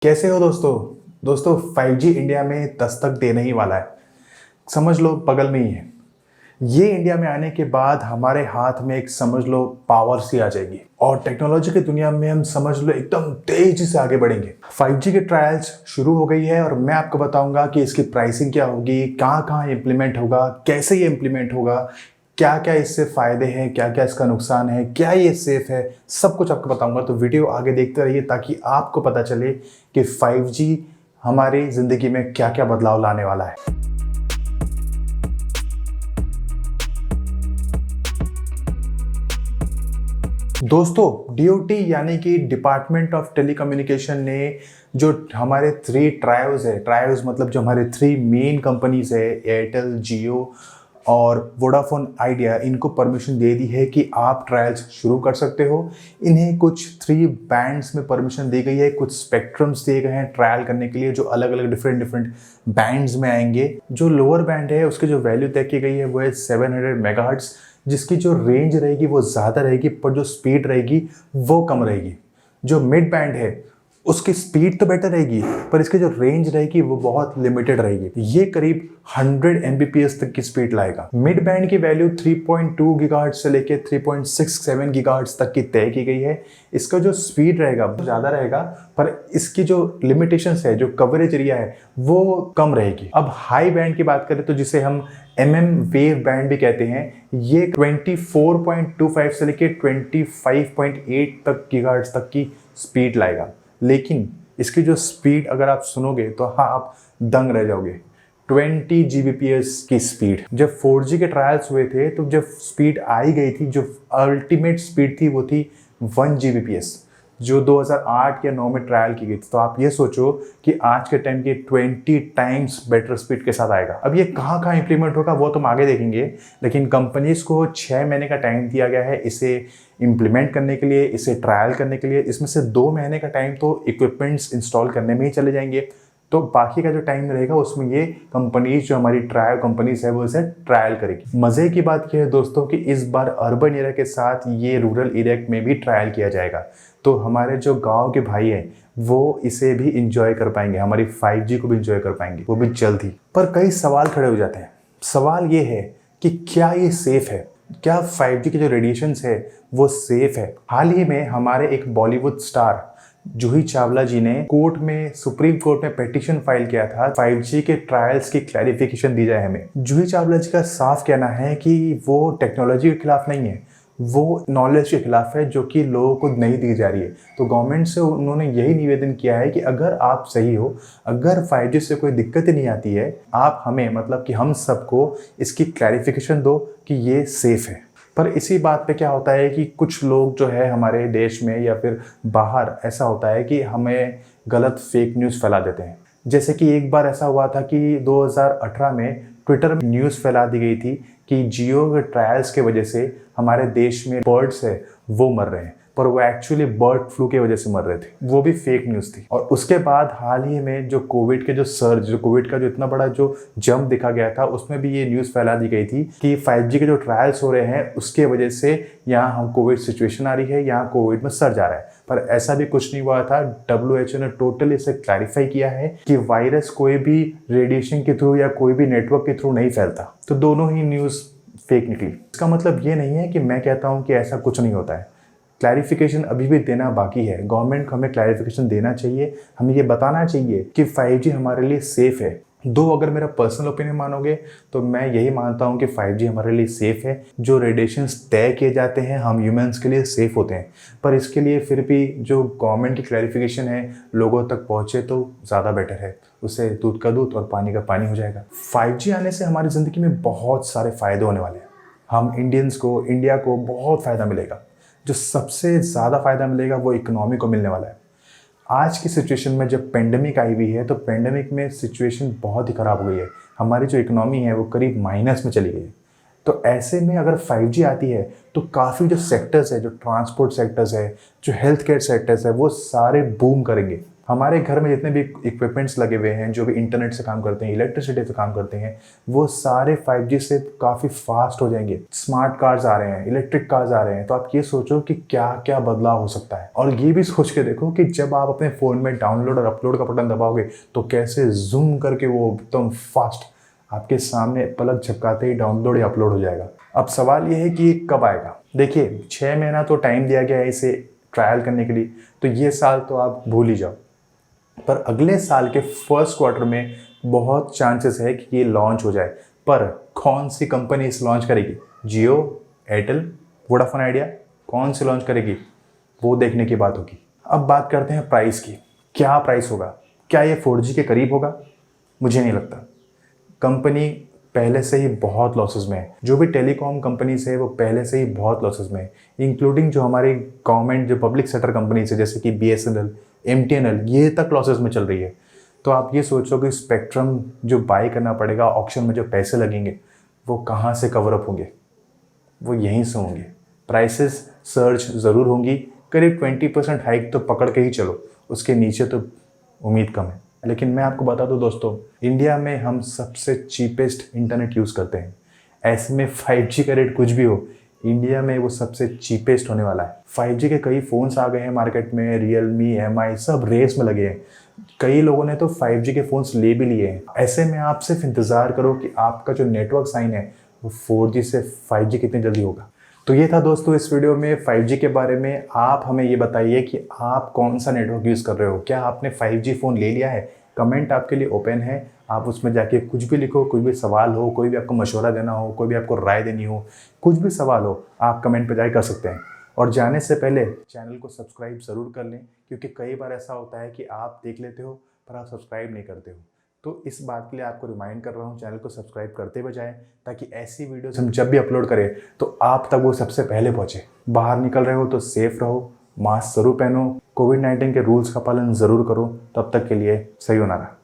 कैसे हो दोस्तों। 5G इंडिया में दस्तक देने ही वाला है। समझ लो बगल में ही है। ये इंडिया में आने के बाद हमारे हाथ में एक समझ लो पावर सी आ जाएगी और टेक्नोलॉजी की दुनिया में हम समझ लो एकदम तेजी से आगे बढ़ेंगे। 5G के ट्रायल्स शुरू हो गई है और मैं आपको बताऊंगा कि इसकी प्राइसिंग क्या होगी, कहाँ कहाँ इम्प्लीमेंट होगा, कैसे ये इम्प्लीमेंट होगा, क्या क्या इससे फ़ायदे हैं, क्या क्या इसका नुकसान है, क्या ये सेफ़ है, सब कुछ आपको बताऊंगा। तो वीडियो आगे देखते रहिए ताकि आपको पता चले कि 5G हमारी ज़िंदगी में क्या क्या बदलाव लाने वाला है। दोस्तों, डीओटी यानी कि डिपार्टमेंट ऑफ टेलीकम्युनिकेशन ने जो हमारे ट्रायोज मतलब जो हमारे 3 मेन कंपनीज है, एयरटेल, जियो और वोडाफोन आइडिया, इनको परमिशन दे दी है कि आप ट्रायल्स शुरू कर सकते हो। इन्हें कुछ 3 बैंड्स में परमिशन दी गई है, कुछ स्पेक्ट्रम्स दिए गए हैं ट्रायल करने के लिए जो अलग अलग डिफरेंट बैंड्स में आएंगे। जो लोअर बैंड है उसकी जो वैल्यू तय की गई है वो है 700 मेगाहर्ट्ज, जिसकी जो रेंज रहेगी वो ज़्यादा रहेगी पर जो स्पीड रहेगी वो कम रहेगी। जो मिड बैंड है उसकी स्पीड तो बेटर रहेगी पर इसकी जो रेंज रहेगी वो बहुत लिमिटेड रहेगी। ये करीब 100 Mbps तक की स्पीड लाएगा। मिड बैंड की वैल्यू 3.2 गीगाहर्ट्ज से लेके 3.67 गीगाहर्ट्ज तक की तय की गई है। इसका जो स्पीड रहेगा वो ज़्यादा रहेगा पर इसकी जो लिमिटेशंस है, जो कवरेज एरिया है वो कम रहेगी। अब हाई बैंड की बात करें तो जिसे हम वेव बैंड भी कहते हैं, ये 24.25 से लेके 25.8 तक गीगाहर्ट्ज तक की स्पीड लाएगा। लेकिन इसकी जो स्पीड अगर आप सुनोगे तो हाँ, आप दंग रह जाओगे। 20 Gbps की स्पीड। जब 4G के ट्रायल्स हुए थे तो जब स्पीड आई गई थी, जो अल्टीमेट स्पीड थी वो थी 1 Gbps, जो 2008 या 9 में ट्रायल की गई थी। तो आप ये सोचो कि आज के टाइम की 20 टाइम्स बेटर स्पीड के साथ आएगा। अब ये कहाँ कहाँ इंप्लीमेंट होगा वो तो हम आगे देखेंगे, लेकिन कंपनीज को 6 महीने का टाइम दिया गया है इसे इम्प्लीमेंट करने के लिए, इसे ट्रायल करने के लिए। इसमें से 2 महीने का टाइम तो इक्विपमेंट्स इंस्टॉल करने में ही चले जाएंगे, तो बाकी का जो टाइम रहेगा उसमें ये कंपनीज, जो हमारी ट्रायल कंपनीज है, वो इसे ट्रायल करेगी। मज़े की बात यह है दोस्तों कि इस बार अर्बन एरिया के साथ ये रूरल एरिया में भी ट्रायल किया जाएगा, तो हमारे जो गांव के भाई हैं वो इसे भी इंजॉय कर पाएंगे, हमारी 5G को भी इंजॉय कर पाएंगे, वो भी जल्द ही। पर कई सवाल खड़े हो जाते हैं। सवाल ये है कि क्या ये सेफ़ है, क्या 5G के जो रेडिएशंस है वो सेफ़ है। हाल ही में हमारे एक बॉलीवुड स्टार जूही चावला जी ने सुप्रीम कोर्ट में पिटीशन फाइल किया था 5G के ट्रायल्स की क्लैरिफिकेशन दी जाए हमें। जूही चावला जी का साफ कहना है कि वो टेक्नोलॉजी के खिलाफ नहीं है, वो नॉलेज के खिलाफ है जो कि लोगों को नहीं दी जा रही है। तो गवर्नमेंट से उन्होंने यही निवेदन किया है कि अगर आप सही हो, अगर 5G से कोई दिक्कत ही नहीं आती है, आप हमें मतलब कि हम सबको इसकी क्लैरिफिकेशन दो कि ये सेफ़ है। पर इसी बात पे क्या होता है कि कुछ लोग जो है हमारे देश में या फिर बाहर, ऐसा होता है कि हमें गलत फेक न्यूज़ फैला देते हैं। जैसे कि एक बार ऐसा हुआ था कि 2018 में ट्विटर में न्यूज़ फैला दी गई थी कि जियो के ट्रायल्स के वजह से हमारे देश में बर्ड्स है वो मर रहे हैं, पर वो एक्चुअली बर्ड फ्लू की वजह से मर रहे थे। वो भी फेक न्यूज़ थी। और उसके बाद हाल ही में जो कोविड का जो इतना बड़ा जो जंप दिखा गया था, उसमें भी ये न्यूज़ फैला दी गई थी कि 5G के जो ट्रायल्स हो रहे हैं उसके वजह से यहाँ हम कोविड सिचुएशन आ रही है, यहाँ कोविड में सर्ज आ रहा है। पर ऐसा भी कुछ नहीं हुआ था। WHO ने टोटली इसे क्लैरिफाई किया है कि वायरस कोई भी रेडिएशन के थ्रू या कोई भी नेटवर्क के थ्रू नहीं फैलता। तो दोनों ही न्यूज़ फेक निकली। इसका मतलब ये नहीं है कि मैं कहता हूँ कि ऐसा कुछ नहीं होता है। क्लैरिफिकेशन अभी भी देना बाकी है। गवर्नमेंट को हमें क्लैरिफिकेशन देना चाहिए, हमें ये बताना चाहिए कि 5G हमारे लिए सेफ़ है। अगर मेरा पर्सनल ओपिनियन मानोगे तो मैं यही मानता हूँ कि 5G हमारे लिए सेफ़ है। जो रेडिएशंस तय किए जाते हैं हम ह्यूमंस के लिए सेफ़ होते हैं, पर इसके लिए फिर भी जो गवर्नमेंट की क्लैरिफिकेशन है लोगों तक पहुँचे तो ज़्यादा बेटर है। उससे दूध का दूध और पानी का पानी हो जाएगा। 5G आने से हमारी ज़िंदगी में बहुत सारे फ़ायदे होने वाले हैं। हम इंडिया को बहुत फ़ायदा मिलेगा। जो सबसे ज़्यादा फ़ायदा मिलेगा वो इकोनॉमी को मिलने वाला है। आज की सिचुएशन में जब पेंडेमिक आई हुई है तो पेंडेमिक में सिचुएशन बहुत ही ख़राब हो गई है। हमारी जो इकोनॉमी है वो करीब माइनस में चली गई है। तो ऐसे में अगर 5G आती है तो काफ़ी जो सेक्टर्स है, जो ट्रांसपोर्ट सेक्टर्स है, जो हेल्थ केयर सेक्टर्स है, वो सारे बूम करेंगे। हमारे घर में जितने भी इक्विपमेंट्स लगे हुए हैं, जो भी इंटरनेट से काम करते हैं, इलेक्ट्रिसिटी से काम करते हैं, वो सारे 5G से काफ़ी फास्ट हो जाएंगे। स्मार्ट कार्स आ रहे हैं, इलेक्ट्रिक कार्स आ रहे हैं, तो आप ये सोचो कि क्या क्या बदलाव हो सकता है। और ये भी सोच के देखो कि जब आप अपने फ़ोन में डाउनलोड और अपलोड का बटन दबाओगे तो कैसे जूम करके वो एकदम फास्ट आपके सामने पलक झपकाते ही डाउनलोड या अपलोड हो जाएगा। अब सवाल ये है कि ये कब आएगा। देखिए 6 महीना तो टाइम दिया गया है इसे ट्रायल करने के लिए, तो ये साल तो आप भूल ही जाओ। पर अगले साल के फर्स्ट क्वार्टर में बहुत चांसेस है कि ये लॉन्च हो जाए। पर कौन सी कंपनी इस लॉन्च करेगी, जियो, एयरटेल, वोडाफोन आइडिया, कौन सी लॉन्च करेगी, वो देखने की बात होगी। अब बात करते हैं प्राइस की। क्या प्राइस होगा? क्या ये 4G के करीब होगा? मुझे नहीं लगता। कंपनी पहले से ही बहुत लॉसेस में है। जो भी टेलीकॉम कंपनीज है वो पहले से ही बहुत लॉसेस में है, इंक्लूडिंग जो हमारी गवर्नमेंट जो पब्लिक सेक्टर कंपनीज है जैसे कि BSNL, MTNL, ये तक लॉसेस में चल रही है। तो आप ये सोचो कि स्पेक्ट्रम जो बाई करना पड़ेगा, ऑक्शन में जो पैसे लगेंगे, वो कहाँ से कवर अप होंगे? वो यहीं से होंगे। प्राइसेस सर्च ज़रूर होंगी, करीब 20% हाइक तो पकड़ के ही चलो, उसके नीचे तो उम्मीद कम है। लेकिन मैं आपको बता दूं दोस्तों, इंडिया में हम सबसे चीपेस्ट इंटरनेट यूज़ करते हैं। ऐसे में 5G का रेट कुछ भी हो, इंडिया में वो सबसे चीपेस्ट होने वाला है। 5G के कई फ़ोन्स आ गए हैं मार्केट में, Realme, MI सब रेस में लगे हैं। कई लोगों ने तो 5G के फ़ोन्स ले भी लिए हैं। ऐसे में आप सिर्फ इंतज़ार करो कि आपका जो नेटवर्क साइन है वो 4G से 5G कितनी जल्दी होगा। तो ये था दोस्तों इस वीडियो में 5G के बारे में। आप हमें ये बताइए कि आप कौन सा नेटवर्क यूज़ कर रहे हो, क्या आपने 5G फ़ोन ले लिया है? कमेंट आपके लिए ओपन है, आप उसमें जाके कुछ भी लिखो, कोई भी सवाल हो, कोई भी आपको मशवरा देना हो, कोई भी आपको राय देनी हो, कुछ भी सवाल हो, आप कमेंट पे जाके कर सकते हैं। और जाने से पहले चैनल को सब्सक्राइब ज़रूर कर लें, क्योंकि कई बार ऐसा होता है कि आप देख लेते हो पर आप सब्सक्राइब नहीं करते हो। तो इस बात के लिए आपको रिमाइंड कर रहा हूँ, चैनल को सब्सक्राइब करते हुए जाएं, ताकि ऐसी वीडियोस हम जब भी अपलोड करें तो आप तक वो सबसे पहले पहुँचे। बाहर निकल रहे हो तो सेफ रहो, मास्क ज़रूर पहनो, कोविड-19 के रूल्स का पालन ज़रूर करो। तब तक के लिए सही होना रहा।